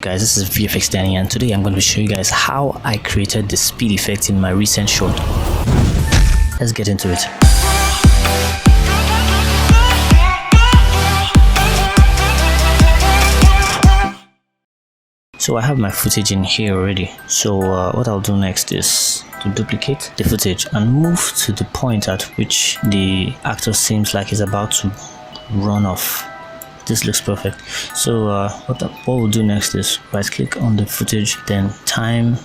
Guys, this is VFX Danny, and today I'm going to show you guys how I created the speed effect in my recent short. Let's get into it. So I have my footage in here already. So what I'll do next is to duplicate the footage and move to the point at which the actor seems like he's about to run off. This looks perfect. So what we'll do next is right click on the footage, then time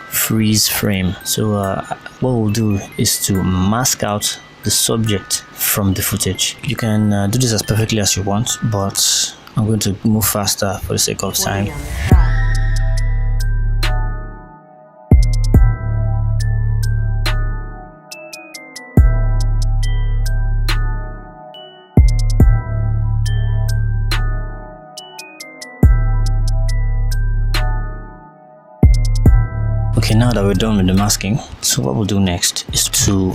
freeze frame. So what we'll do is to mask out the subject from the footage. You can do this as perfectly as you want, but I'm going to move faster for the sake of time. Okay, now that we're done with the masking, so what we'll do next is to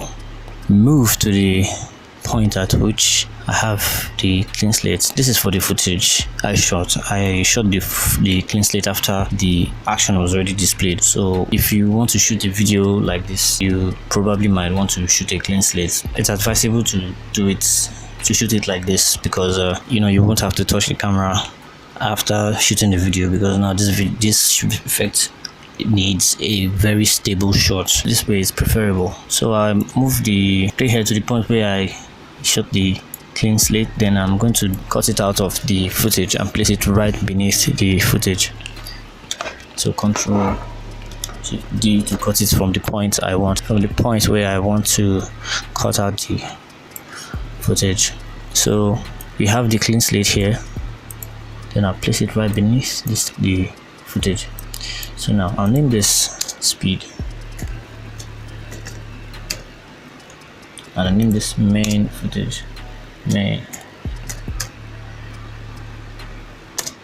move to the point at which I have the clean slate. This is for the footage I shot. I shot the clean slate after the action was already displayed. So if you want to shoot a video like this, you probably might want to shoot a clean slate. It's advisable to shoot it like this because you won't have to touch the camera after shooting the video, because now this effect needs a very stable shot. This way is preferable. So I move the playhead to the point where I shot the clean slate, then I'm going to cut it out of the footage and place it right beneath the footage. So Ctrl D to cut it from the point where I want to cut out the footage. So we have the clean slate here, then I'll place it right beneath the footage. So now I'll name this speed, and I'll name this main footage.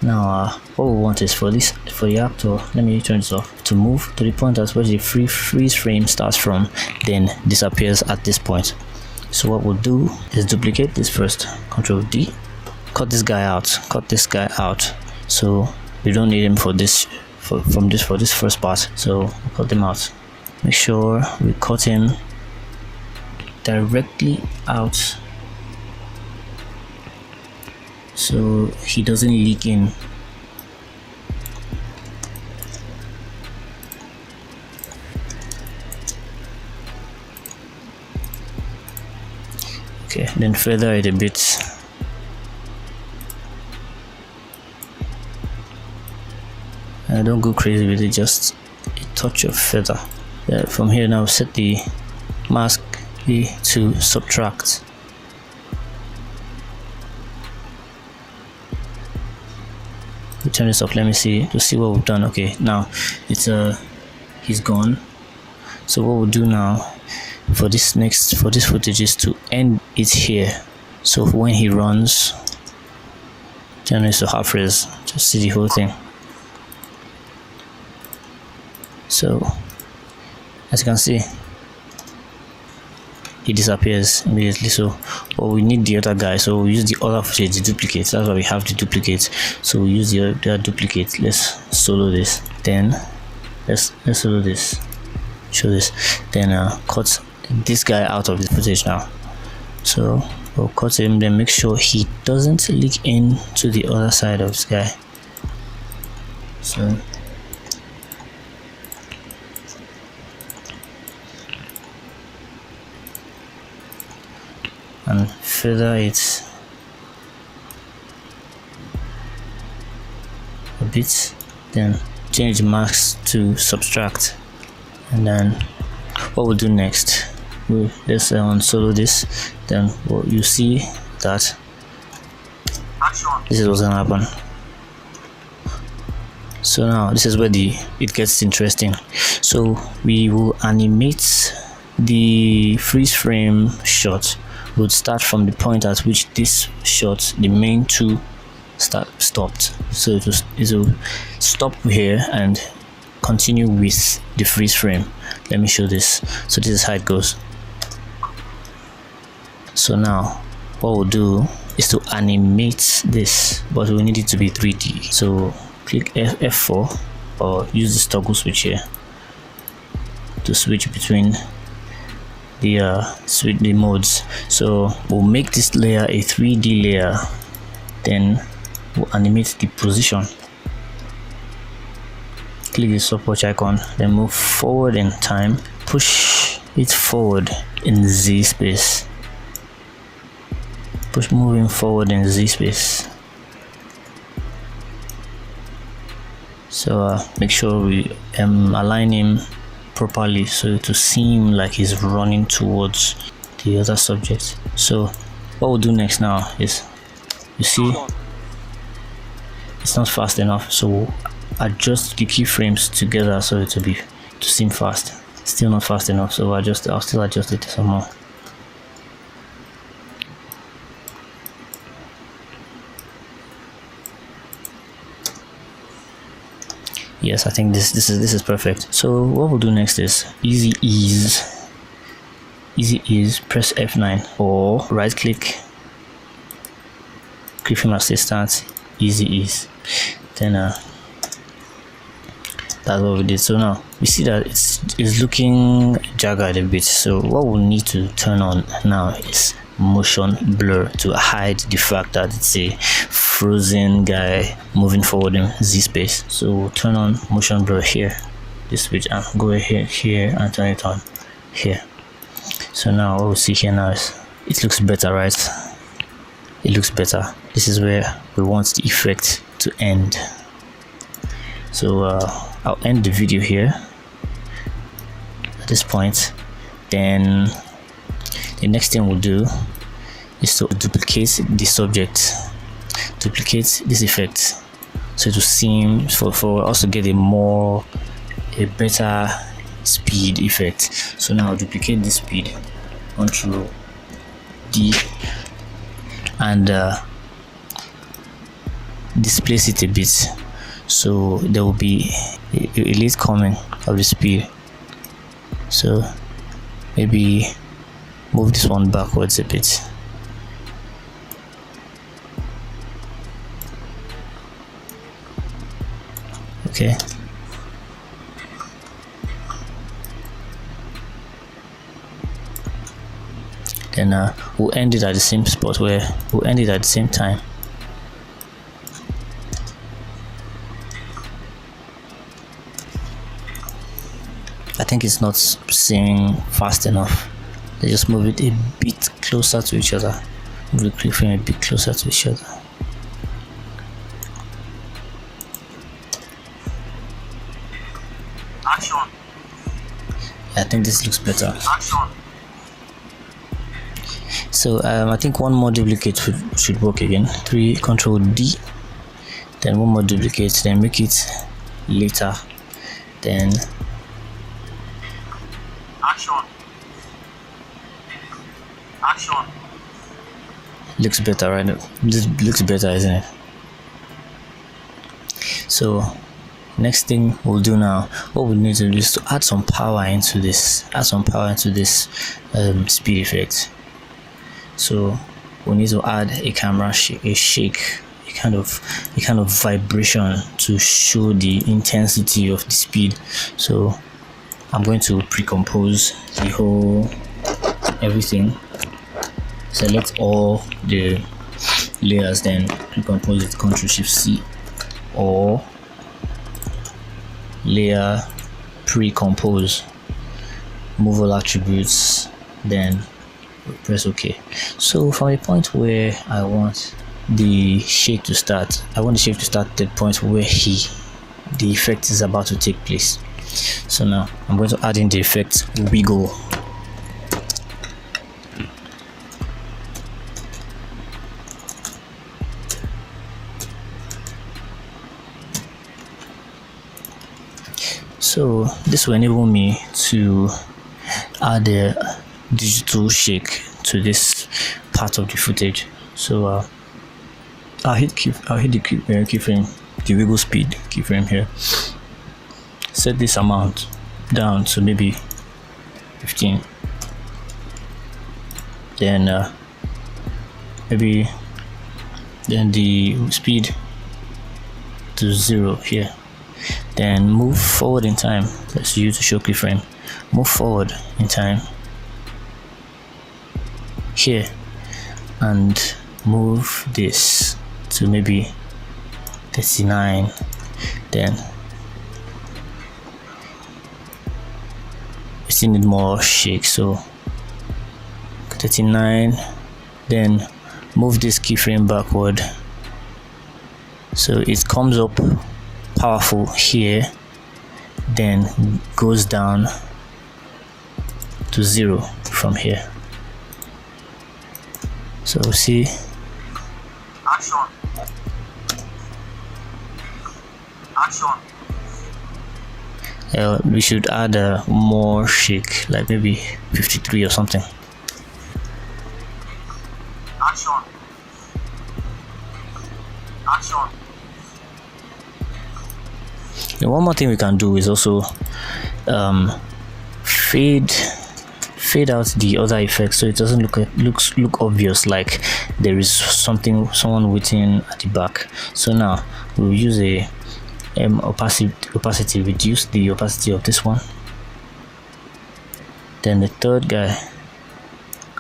Now what we want is for the actor, let me turn this off, to move to the point at where the freeze frame starts from, then disappears at this point. So what we'll do is duplicate this first, Ctrl D, cut this guy out, so we don't need him for this first part. So we'll cut them out. Make sure we cut him directly out so he doesn't leak in. Okay, then feather it a bit. Don't go crazy with it, just a touch of feather. From here now, set the mask to subtract. We turn this off. Let me see what we've done. Okay, now it's he's gone. So what we'll do now for this footage is to end it here. So when he runs, turn this to half res, just see the whole thing. So as you can see, he disappears immediately. So we need the other guy, so we'll use the other footage, the duplicate. That's why we have the duplicate. So we'll use the other duplicate. Let's solo this, then let's solo this, show this, then cut this guy out of the footage now. So we'll cut him, then make sure he doesn't leak in to the other side of this guy. So and feather it a bit, then change the mask to subtract. And then what we'll do next, let's unsolo this, then you see that this is what's gonna happen. So now this is where it gets interesting. So we will animate the freeze frame shot. Would start from the point at which this shot, the main two, stopped. So it will stop here and continue with the freeze frame. Let me show this. So this is how it goes. So now what we'll do is to animate this, but we need it to be 3D. So click F4 or use this toggle switch here to switch between the modes. So we'll make this layer a 3D layer, then we'll animate the position. Click the stopwatch icon, then move forward in time, push it forward in Z space, moving forward in Z space. So make sure we align him properly so to seem like he's running towards the other subject. So what we'll do next now is, you see it's not fast enough, so we'll adjust the keyframes together so it will be to seem fast. Still not fast enough, so I'll still adjust it some more. Yes, I think this is perfect. So what we'll do next is easy ease, press F9 or right click, keyframe assistant, easy ease. Then that's what we did. So now we see that it's looking jagged a bit. So what we'll need to turn on now is motion blur to hide the fact that it's a frozen guy moving forward in Z space. So we'll turn on motion blur here, this switch, and go here and turn it on here. So now what we see here now is it looks better, right? It looks better. This is where we want the effect to end. So I'll end the video here at this point. Then the next thing we'll do is to duplicate the subject, duplicate this effect, so to seem for us to get a better speed effect. So now I'll duplicate this speed, Ctrl D, and displace it a bit, so there will be a late coming of the speed. So maybe move this one backwards a bit. Okay. Then we'll end it at the same spot, where we'll end it at the same time. I think it's not seeing fast enough. They just move it a bit closer to each other. Move the keyframe a bit closer to each other. Action. I think this looks better. Action. So I think one more duplicate should work again. Ctrl D, then one more duplicate, then make it later, then Action. Action. looks better, right? This looks better, isn't it? So next thing we'll do now, what we need to do is to add some power into this, speed effect. So we need to add a camera shake, a kind of vibration to show the intensity of the speed. So I'm going to pre-compose the whole everything, select all the layers, then pre-compose it, Ctrl+Shift+C, or layer pre-compose, move all attributes, then press OK. So from the point where I want the shake to start, I want the shake to start at the point where the effect is about to take place. So now I'm going to add in the effect wiggle. So this will enable me to add a digital shake to this part of the footage. So I'll hit the keyframe, the wiggle speed keyframe here. Set this amount down to maybe 15. Then then the speed to 0 here. Then move forward in time. Let's use the show keyframe. Move forward in time here and move this to maybe 39. Then we still need more shake, so 39. Then move this keyframe backward so it comes up powerful here, then goes down to 0 from here. So see, action. we should add more shake, like maybe 53 or something. Action. And one more thing we can do is also fade out the other effects so it doesn't look obvious, like there is someone waiting at the back. So now we'll use a opacity, reduce the opacity of this one. Then the third guy,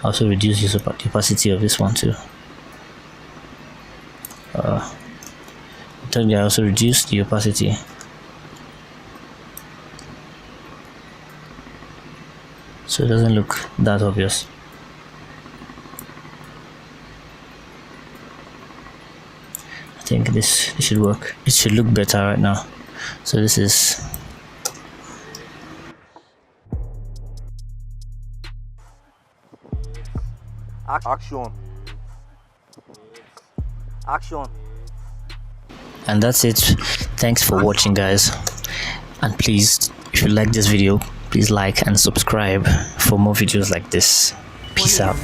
also reduce the opacity of this one too. The third guy, also reduce the opacity. So it doesn't look that obvious. I think this should work. It should look better right now. So this is Action. And that's it. Thanks for watching, guys, and please, if you like this video, please like and subscribe for more videos like this. Peace out.